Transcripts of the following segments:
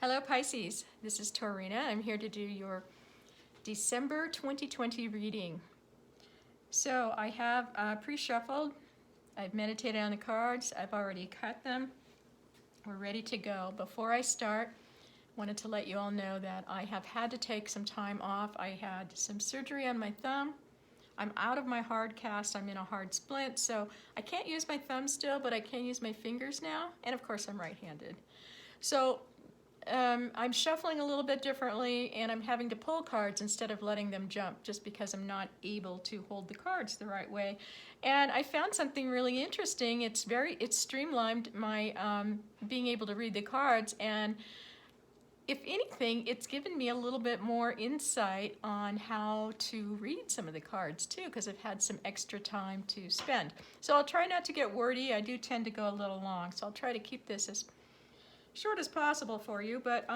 Hello Pisces, this is Taurina. I'm here to do your December 2020 reading. So I have pre-shuffled, I've meditated on the cards, I've already cut them. We're ready to go. Before I start, I wanted to let you all know that I have had to take some time off. I had some surgery on my thumb. I'm out of my hard cast, I'm in a hard splint, so I can't use my thumb still, but I can use my fingers now, and of course I'm right-handed. So I'm shuffling a little bit differently, and I'm having to pull cards instead of letting them jump just because I'm not able to hold the cards the right way. And I found something really interesting. It's streamlined my being able to read the cards, and if anything, it's given me a little bit more insight on how to read some of the cards too, because I've had some extra time to spend. So I'll try not to get wordy. I do tend to go a little long, so I'll try to keep this as short as possible for you, but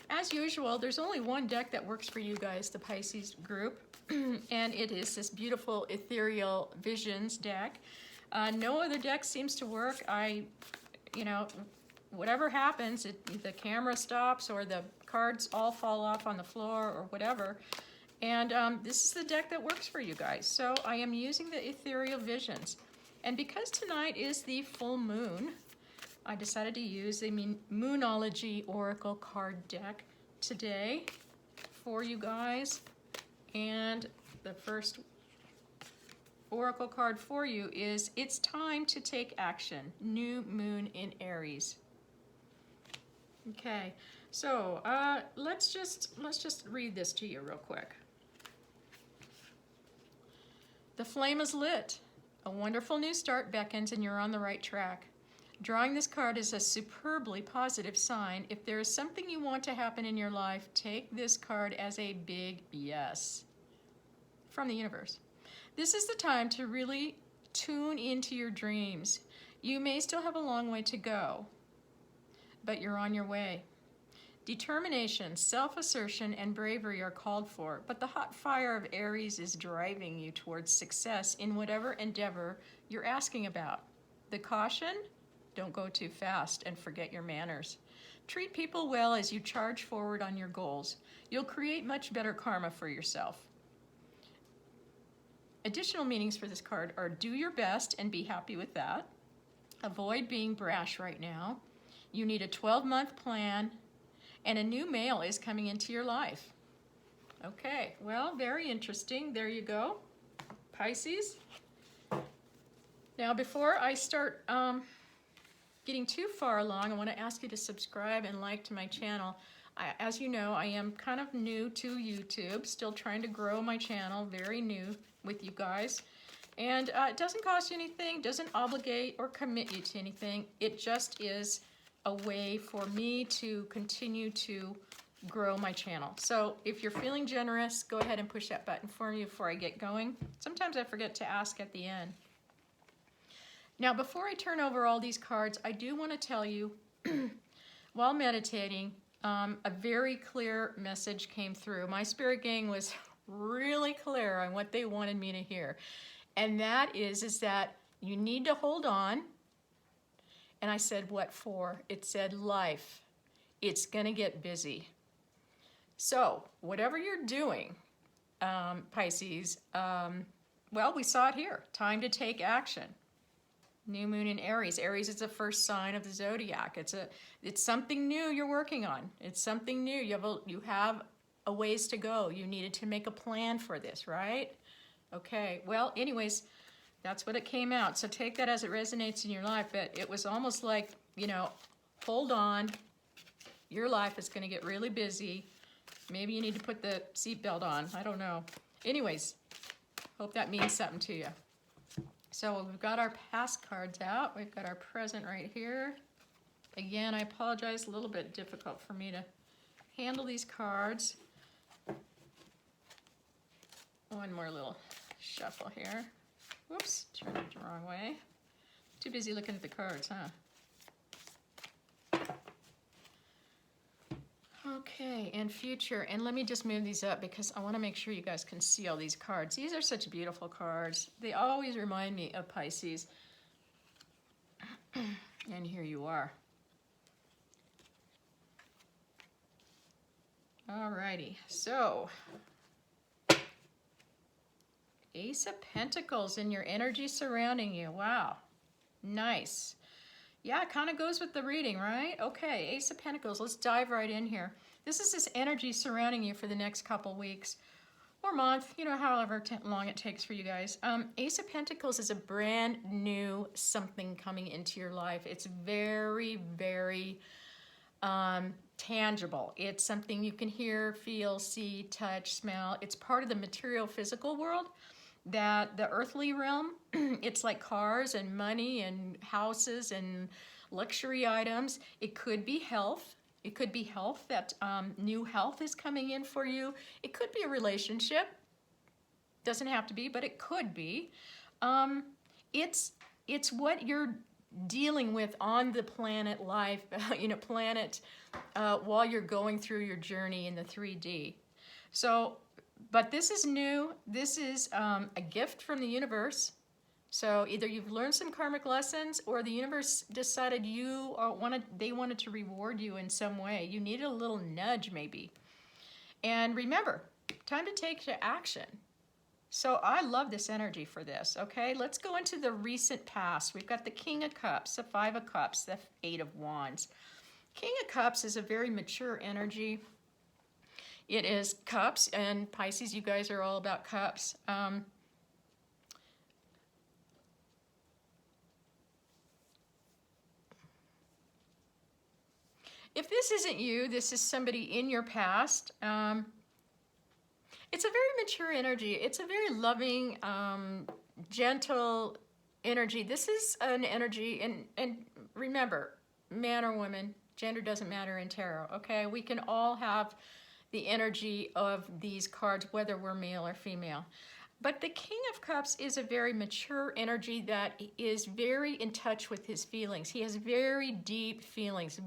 as usual, there's only one deck that works for you guys, the Pisces group, and it is this beautiful Ethereal Visions deck. No other deck seems to work. Whatever happens, the camera stops or the cards all fall off on the floor or whatever, and this is the deck that works for you guys. So I am using the Ethereal Visions, and because tonight is the full moon, I decided to use the Moonology Oracle card deck today for you guys. And the first Oracle card for you is It's Time to Take Action, New Moon in Aries. Okay, so let's just read this to you real quick. The flame is lit. A wonderful new start beckons and you're on the right track. Drawing this card is a superbly positive sign. If there is something you want to happen in your life, take this card as a big yes from the universe. This is the time to really tune into your dreams. You may still have a long way to go, but you're on your way. Determination, self-assertion, and bravery are called for, but the hot fire of Aries is driving you towards success in whatever endeavor you're asking about. The caution? Don't go too fast and forget your manners. Treat people well as you charge forward on your goals. You'll create much better karma for yourself. Additional meanings for this card are do your best and be happy with that. Avoid being brash right now. You need a 12-month plan, and a new male is coming into your life. Okay, well, very interesting. There you go, Pisces. Now, before I start getting too far along, I want to ask you to subscribe and like to my channel. As you know, I am kind of new to YouTube, still trying to grow my channel, very new with you guys. And it doesn't cost you anything, doesn't obligate or commit you to anything. It just is a way for me to continue to grow my channel. So if you're feeling generous, go ahead and push that button for me before I get going. Sometimes I forget to ask at the end. Now, before I turn over all these cards, I do want to tell you, while meditating, a very clear message came through. My spirit gang was really clear on what they wanted me to hear. And that is that you need to hold on. And I said, what for? It said life. It's going to get busy. So, whatever you're doing, Pisces, well, we saw it here. Time to take action. New moon in Aries. Aries is the first sign of the zodiac. It's something new you're working on. It's something new. You have a ways to go. You needed to make a plan for this, right? Okay. Well, anyways, that's what it came out. So take that as it resonates in your life. But it was almost like, hold on. Your life is going to get really busy. Maybe you need to put the seatbelt on. I don't know. Anyways, hope that means something to you. So we've got our past cards out. We've got our present right here. Again, I apologize, a little bit difficult for me to handle these cards. One more little shuffle here. Whoops, turned it the wrong way. Too busy looking at the cards, huh? Okay, and future, and let me just move these up because I want to make sure you guys can see all these cards. These are such beautiful cards. They always remind me of Pisces. And here you are. Alrighty, so Ace of Pentacles in your energy surrounding you. Wow, nice. Yeah, it kind of goes with the reading, right? Okay, Ace of Pentacles, let's dive right in here. This is this energy surrounding you for the next couple weeks or month, you know, however long it takes for you guys. Ace of Pentacles is a brand new something coming into your life. It's very, very tangible. It's something you can hear, feel, see, touch, smell. It's part of the material physical world, that the earthly realm. It's like cars and money and houses and luxury items. It could be health. It could be health, that new health is coming in for you. It could be a relationship. Doesn't have to be, but it could be. It's what you're dealing with on the planet life, while you're going through your journey in the 3D. So, but this is new. This is a gift from the universe. So either you've learned some karmic lessons, or the universe decided they wanted to reward you in some way. You needed a little nudge maybe. And remember, time to take action. So I love this energy for this, okay? Let's go into the recent past. We've got the King of Cups, the Five of Cups, the Eight of Wands. King of Cups is a very mature energy. It is cups, and Pisces, you guys are all about cups. If this isn't you, this is somebody in your past. It's a very mature energy. It's a very loving, gentle energy. This is an energy, and remember, man or woman, gender doesn't matter in tarot, okay? We can all have the energy of these cards, whether we're male or female. But the King of Cups is a very mature energy that is very in touch with his feelings. He has very deep feelings,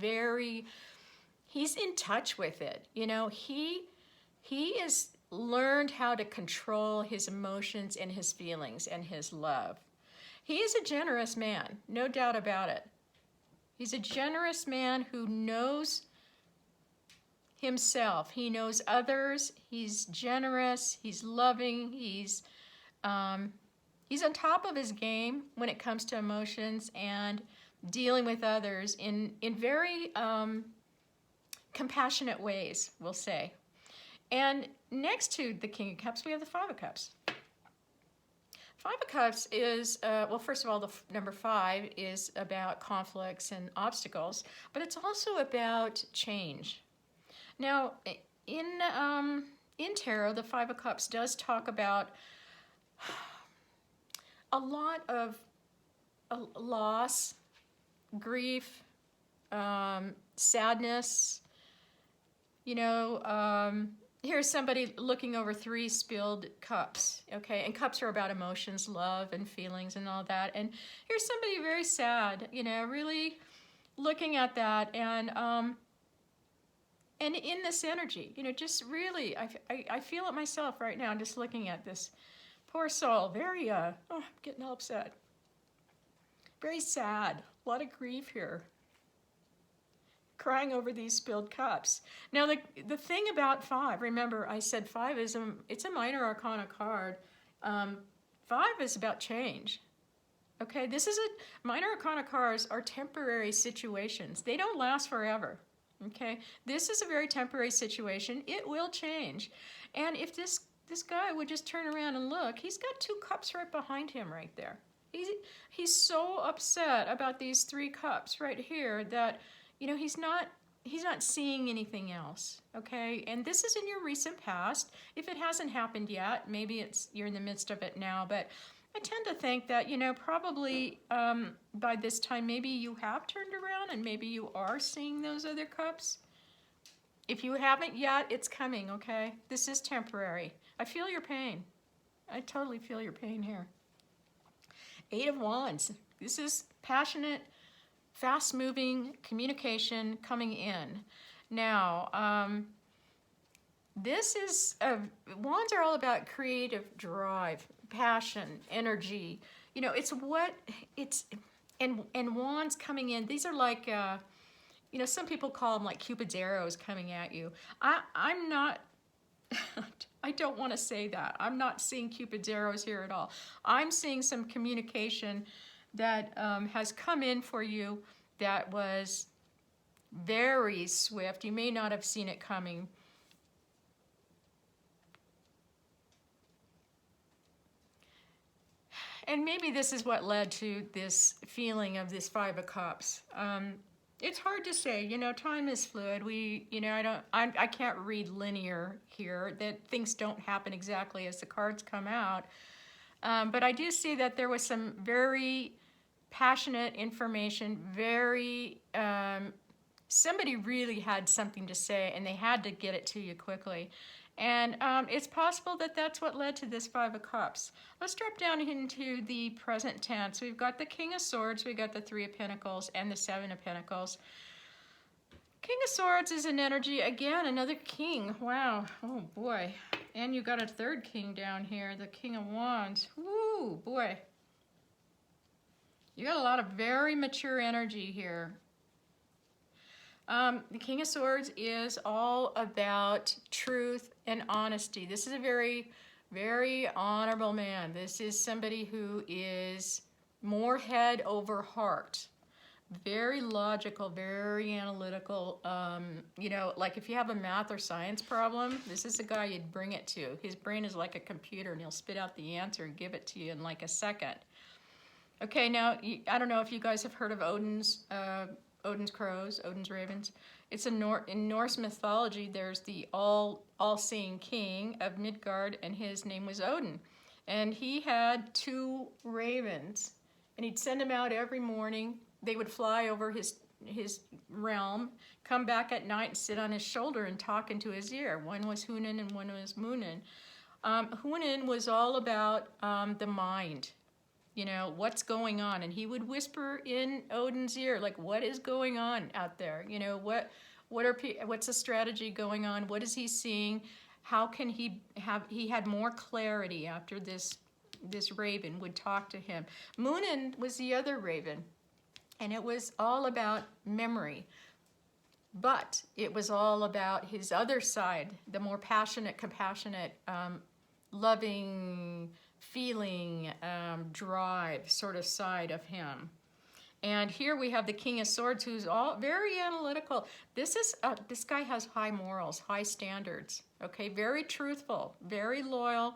he's in touch with it. You know, he has learned how to control his emotions and his feelings and his love. He is a generous man, no doubt about it. He's a generous man who knows himself. He knows others. He's generous. He's loving. He's on top of his game when it comes to emotions and dealing with others in very compassionate ways, we'll say. And next to the King of Cups, we have the Five of Cups. Five of Cups is, well, first of all, the number 5 is about conflicts and obstacles, but it's also about change. Now, in tarot, the Five of Cups does talk about a lot of loss, grief, sadness. You know, here's somebody looking over 3 spilled cups, okay? And cups are about emotions, love, and feelings and all that. And here's somebody very sad, you know, really looking at that and in this energy, you know, just really, I feel it myself right now, just looking at this poor soul, very, I'm getting all upset. Very sad, a lot of grief here. Crying over these spilled cups. Now, the thing about 5, remember I said 5 is it's a minor arcana card. 5 is about change. Okay, this is minor arcana cards are temporary situations. They don't last forever. Okay, this is a very temporary situation. It will change. And if this guy would just turn around and look, he's got 2 cups right behind him right there. He's so upset about these 3 cups right here that, you know, he's not seeing anything else, okay? And this is in your recent past. If it hasn't happened yet, maybe you're in the midst of it now, but I tend to think that, you know, probably by this time, maybe you have turned around and maybe you are seeing those other cups. If you haven't yet, it's coming, okay? This is temporary. I feel your pain. I totally feel your pain here. 8 of Wands. This is passionate, fast-moving communication coming in. Now, this is, wands are all about creative drive, passion, energy. You know, and wands coming in, these are like you know, some people call them like Cupid's arrows coming at you. I'm not, I don't want to say that. I'm not seeing Cupid's arrows here at all. I'm seeing some communication that has come in for you that was very swift. You may not have seen it coming. And maybe this is what led to this feeling of this Five of Cups. It's hard to say, you know, time is fluid. I can't read linear here, that things don't happen exactly as the cards come out. But I do see that there was some very passionate information, somebody really had something to say and they had to get it to you quickly. And it's possible that that's what led to this Five of Cups. Let's drop down into the present tense. We've got the King of Swords, we've got the Three of Pentacles, and the Seven of Pentacles. King of Swords is an energy, again, another king. Wow, oh boy. And you got a third king down here, the King of Wands. Woo, boy. You got a lot of very mature energy here. The King of Swords is all about truth and honesty. This is a very, very honorable man. This is somebody who is more head over heart. Very logical, very analytical. You know, like if you have a math or science problem, this is the guy you'd bring it to. His brain is like a computer and he'll spit out the answer and give it to you in like a second. Okay, now, I don't know if you guys have heard of Odin's crows, Odin's ravens. It's in Norse mythology, there's the all-seeing king of Midgard, and his name was Odin. And he had 2 ravens, and he'd send them out every morning. They would fly over his realm, come back at night and sit on his shoulder and talk into his ear. One was Hunin and one was Munin. Hunin was all about the mind. You know, what's going on? And he would whisper in Odin's ear, like, what is going on out there? You know, what's the strategy going on? What is he seeing? How can he had more clarity after this raven would talk to him. Munin was the other raven, and it was all about memory. But it was all about his other side, the more passionate, compassionate, loving, feeling, drive sort of side of him. And here we have the King of Swords, who's all very analytical. This guy has high morals, high standards, okay? Very truthful, very loyal.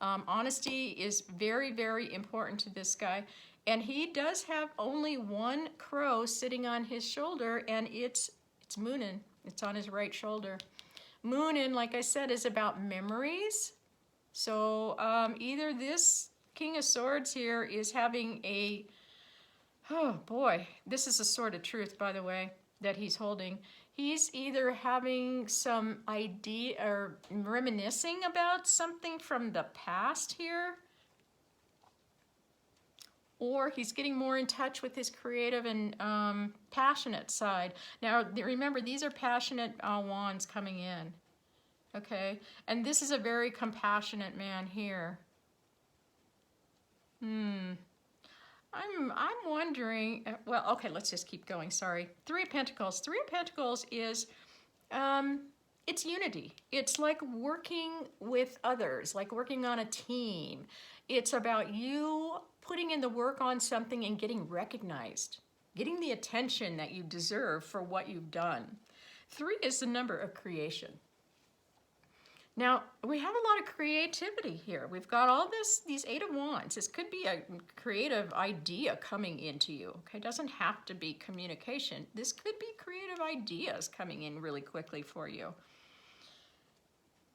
Honesty is very, very important to this guy. And he does have only one crow sitting on his shoulder, and it's Munin. It's on his right shoulder. Munin, like I said, is about memories. So either this King of Swords here is having a, oh boy, this is a sword of truth, by the way, that he's holding. He's either having some idea or reminiscing about something from the past here, or he's getting more in touch with his creative and passionate side. Now, remember, these are passionate wands coming in. Okay, and this is a very compassionate man here. I'm wondering, well, okay, let's just keep going, sorry. Three of Pentacles. Three of Pentacles is, it's unity. It's like working with others, like working on a team. It's about you putting in the work on something and getting recognized, getting the attention that you deserve for what you've done. 3 is the number of creation. Now, we have a lot of creativity here. We've got all these 8 of Wands. This could be a creative idea coming into you, okay? It doesn't have to be communication. This could be creative ideas coming in really quickly for you.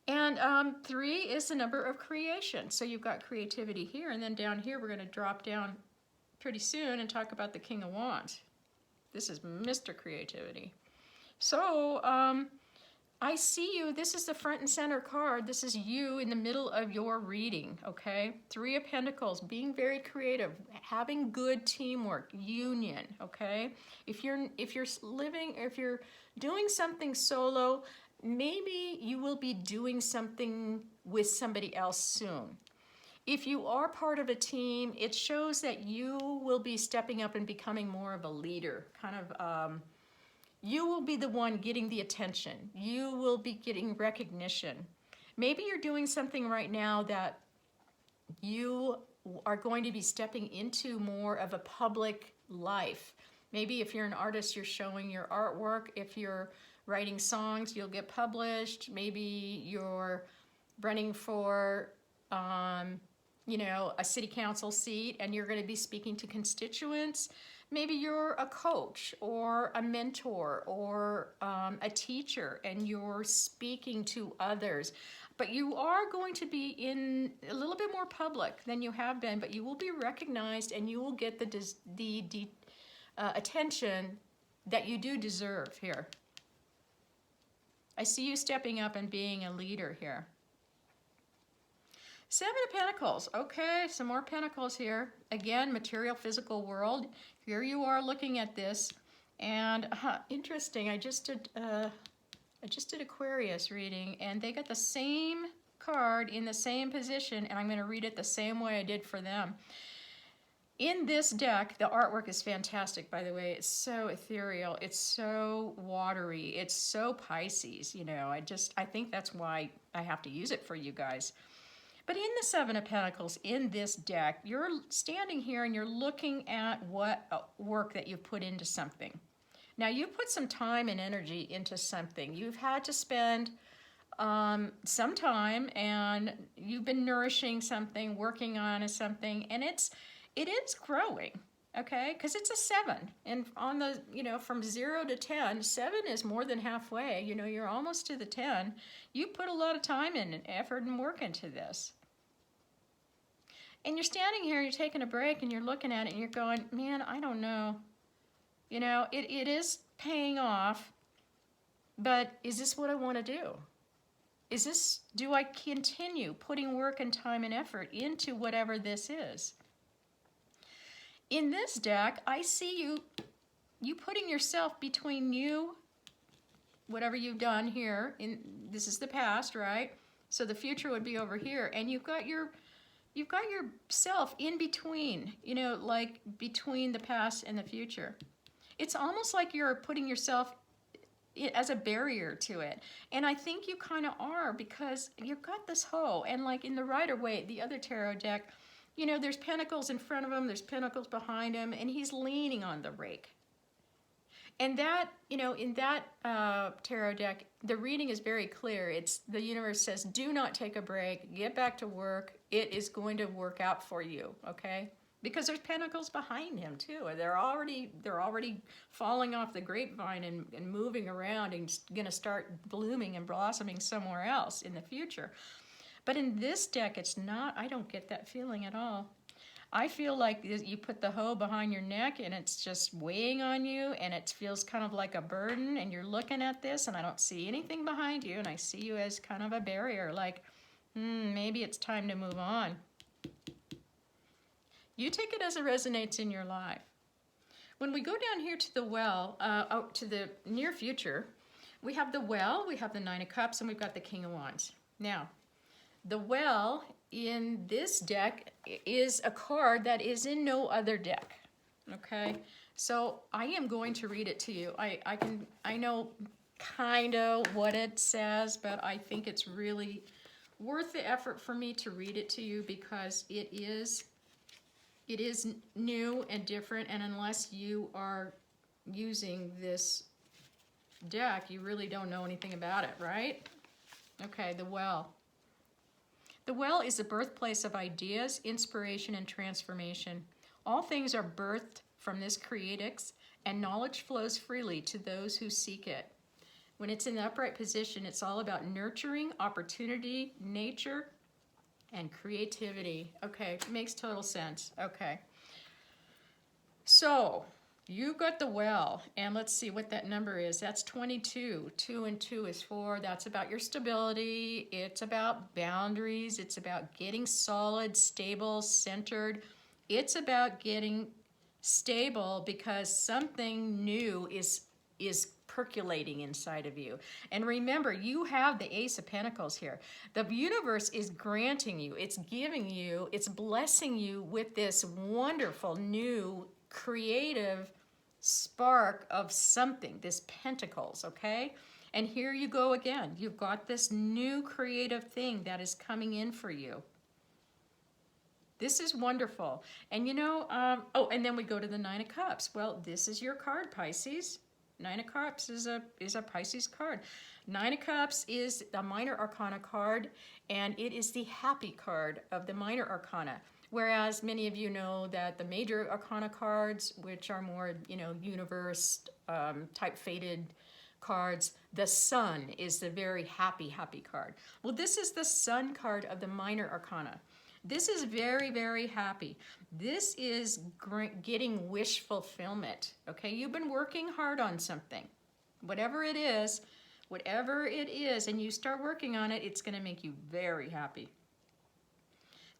And 3 is the number of creation. So you've got creativity here, and then down here we're going to drop down pretty soon and talk about the King of Wands. This is Mr. Creativity. So, I see you. This is the front and center card. This is you in the middle of your reading, okay? 3 of Pentacles, being very creative, having good teamwork, union, okay? If you're doing something solo, maybe you will be doing something with somebody else soon. If you are part of a team, it shows that you will be stepping up and becoming more of a leader, kind of You will be the one getting the attention. You will be getting recognition. Maybe you're doing something right now that you are going to be stepping into more of a public life. Maybe if you're an artist, you're showing your artwork. If you're writing songs, you'll get published. Maybe you're running for, you know, a city council seat and you're going to be speaking to constituents. Maybe you're a coach or a mentor or a teacher and you're speaking to others. But you are going to be in a little bit more public than you have been, but you will be recognized and you will get the attention that you do deserve here. I see you stepping up and being a leader here. Seven of Pentacles. Okay, some more Pentacles here. Again, material, physical world. Here you are looking at this. And interesting, I just did Aquarius reading, and they got the same card in the same position, and I'm going to read it the same way I did for them. In this deck, the artwork is fantastic, by the way. It's so ethereal. It's so watery. It's so Pisces, you know. I think that's why I have to use it for you guys. But in the Seven of Pentacles, in this deck, you're standing here and you're looking at what work that you've put into something. Now, you put some time and energy into something. You've had to spend some time, and you've been nourishing something, working on something, and it is growing, okay? Because it's a 7, and on the, you know, from 0 to 10, 7 is more than halfway. You know, you're almost to the 10. You put a lot of time and effort and work into this. And you're standing here, you're taking a break, and you're looking at it, and you're going, man, I don't know. You know, it is paying off, but is this what I want to do? Do I continue putting work and time and effort into whatever this is? In this deck, I see you putting yourself between you, whatever you've done here, this is the past, right? So the future would be over here, and you've got yourself in between, you know, like between the past and the future. It's almost like you're putting yourself as a barrier to it. And I think you kind of are, because you've got this hoe. And like in the Rider-Waite, the other tarot deck, you know, there's pentacles in front of him, there's pentacles behind him, and he's leaning on the rake. And that, you know, in that tarot deck, the reading is very clear. The universe says, do not take a break, get back to work. It is going to work out for you, okay? Because there's pentacles behind him too. They're already falling off the grapevine and moving around and gonna start blooming and blossoming somewhere else in the future. But in this deck, it's not, I don't get that feeling at all. I feel like you put the hoe behind your neck and it's just weighing on you, and it feels kind of like a burden, and you're looking at this and I don't see anything behind you, and I see you as kind of a barrier, like, maybe it's time to move on. You take it as it resonates in your life. When we go down here to the well, to the near future, we have the well, we have the Nine of Cups, and we've got the King of Wands. Now, the well in this deck is a card that is in no other deck, okay? So I am going to read it to you. I know kind of what it says, but I think it's really worth the effort for me to read it to you, because it is new and different, and unless you are using this deck, you really don't know anything about it, right? Okay, the well. The well is the birthplace of ideas, inspiration, and transformation. All things are birthed from this creatix, and knowledge flows freely to those who seek it. When it's in the upright position, it's all about nurturing, opportunity, nature, and creativity. Okay, makes total sense. Okay. So, you got the well, and let's see what that number is. That's 22. 2 and 2 is 4. That's about your stability. It's about boundaries. It's about getting solid, stable, centered. It's about getting stable because something new is percolating inside of you. And remember, you have the Ace of Pentacles here. The universe is granting you, it's giving you, it's blessing you with this wonderful new creative spark of something, this Pentacles, okay? And here you go again. You've got this new creative thing that is coming in for you. This is wonderful. And you know, oh, and then we go to the Nine of Cups. Well, this is your card, Pisces. Nine of Cups is a Pisces card. Nine of Cups is a minor arcana card, and it is the happy card of the minor arcana. Whereas many of you know that the major arcana cards, which are more, you know, universe type fated cards, the Sun is the very happy card. Well, this is the Sun card of the minor arcana. This is very, very happy. This is getting wish fulfillment, okay? You've been working hard on something. Whatever it is, and you start working on it, it's going to make you very happy.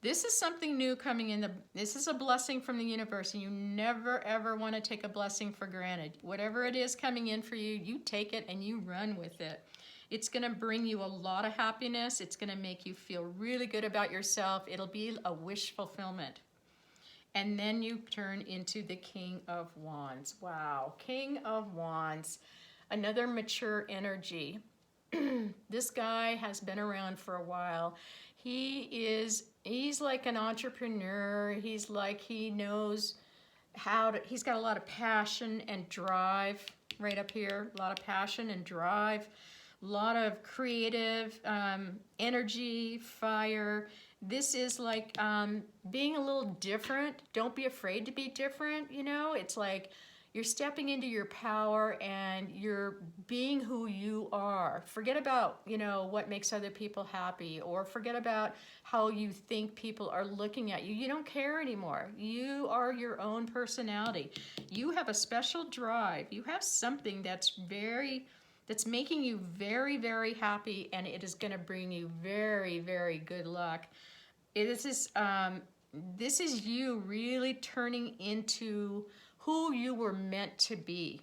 This is something new coming in. This is a blessing from the universe, and you never, ever want to take a blessing for granted. Whatever it is coming in for you, you take it and you run with it. It's going to bring you a lot of happiness. It's going to make you feel really good about yourself. It'll be a wish fulfillment. And then you turn into the King of Wands. Wow, King of Wands, another mature energy. This guy has been around for a while. He's like an entrepreneur. He's like, he knows how to, he's got a lot of passion and drive right up here. A lot of passion and drive. A lot of creative energy, fire. This is like being a little different. Don't be afraid to be different, you know? It's like you're stepping into your power and you're being who you are. Forget about, you know, what makes other people happy, or forget about how you think people are looking at you. You don't care anymore. You are your own personality. You have a special drive. You have something that's making you very, very happy, and it is going to bring you very, very good luck. This is you really turning into who you were meant to be.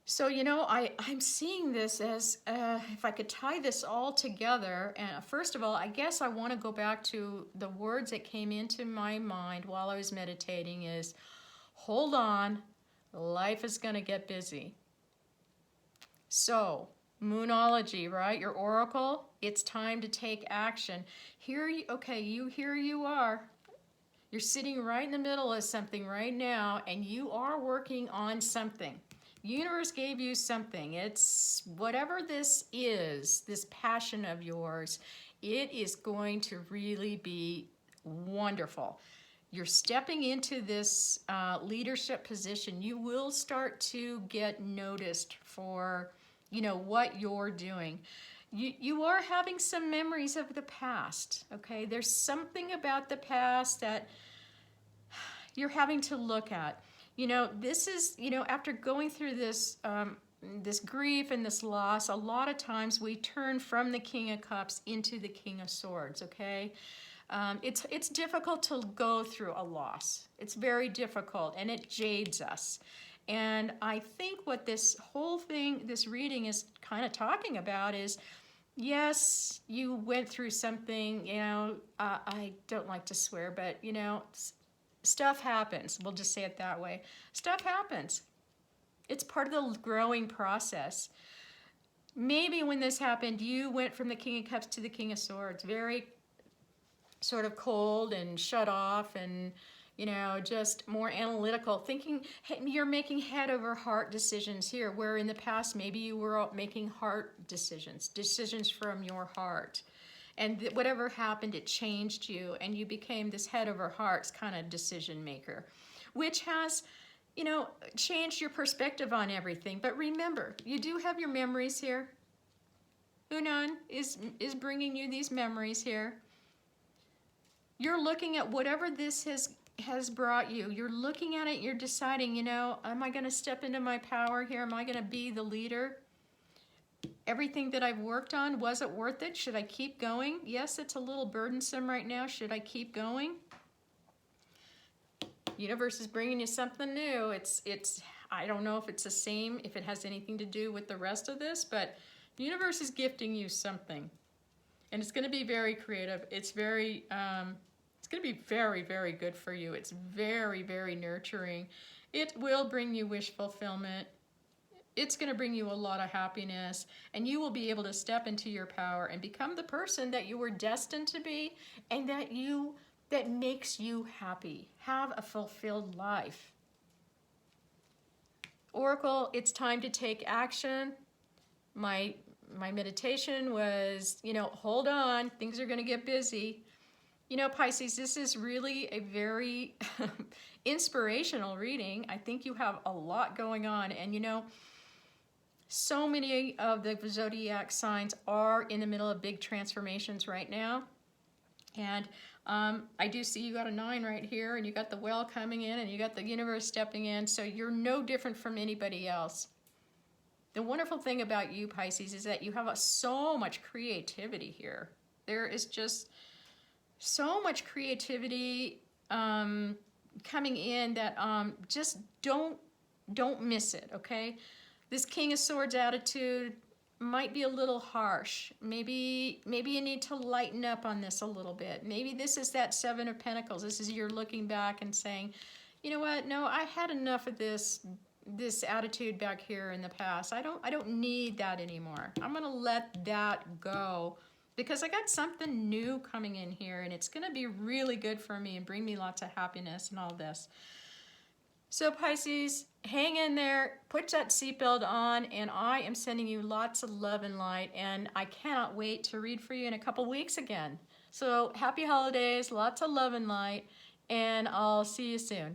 So, you know, I'm seeing this as, if I could tie this all together, and first of all, I guess I want to go back to the words that came into my mind while I was meditating is, hold on, life is going to get busy. So, Moonology, right? Your oracle, it's time to take action. Here you are. You're sitting right in the middle of something right now, and you are working on something. Universe gave you something. It's whatever this is, this passion of yours, it is going to really be wonderful. You're stepping into this leadership position. You will start to get noticed for, you know, what you're doing. You are having some memories of the past, okay? There's something about the past that you're having to look at. You know, this is, you know, after going through this this grief and this loss, a lot of times we turn from the King of Cups into the King of Swords, okay? It's difficult to go through a loss. It's very difficult, and it jades us. And I think what this whole thing, this reading is kind of talking about is, yes, you went through something, you know, I don't like to swear, but, you know, stuff happens. We'll just say it that way. Stuff happens. It's part of the growing process. Maybe when this happened, you went from the King of Cups to the King of Swords, very sort of cold and shut off and, you know, just more analytical, thinking you're making head over heart decisions here, where in the past maybe you were making heart decisions from your heart. And whatever happened, it changed you, and you became this head over hearts kind of decision maker, which has, you know, changed your perspective on everything. But remember, you do have your memories here. Hunan is bringing you these memories here. You're looking at whatever this has brought you. You're looking at it, you're deciding, you know, am I going to step into my power here? Am I going to be the leader? Everything that I've worked on, was it worth it? Should I keep going? Yes, it's a little burdensome right now. Should I keep going? Universe is bringing you something new. It's I don't know if it's the same, if it has anything to do with the rest of this, but the universe is gifting you something. And it's going to be very creative. It's very It's going to be very, very good for you. It's very, very nurturing. It will bring you wish fulfillment. It's going to bring you a lot of happiness, and you will be able to step into your power and become the person that you were destined to be, and that makes you happy. Have a fulfilled life. Oracle, it's time to take action. My meditation was, hold on, things are going to get busy. Pisces, this is really a very inspirational reading. I think you have a lot going on, and so many of the zodiac signs are in the middle of big transformations right now. And I do see you got a 9 right here, and you got the well coming in, and you got the universe stepping in, so you're no different from anybody else. The wonderful thing about you, Pisces, is that you have so much creativity here. There is just so much creativity coming in that just don't miss it, okay? This King of Swords attitude might be a little harsh. Maybe you need to lighten up on this a little bit. Maybe this is that 7 of Pentacles. This is you're looking back and saying, you know what? No, I had enough of this attitude back here in the past. I don't need that anymore. I'm gonna let that go because I got something new coming in here, and it's gonna be really good for me and bring me lots of happiness and all this. So Pisces, hang in there, put that seatbelt on, and I am sending you lots of love and light, and I cannot wait to read for you in a couple weeks again. So happy holidays, lots of love and light, and I'll see you soon.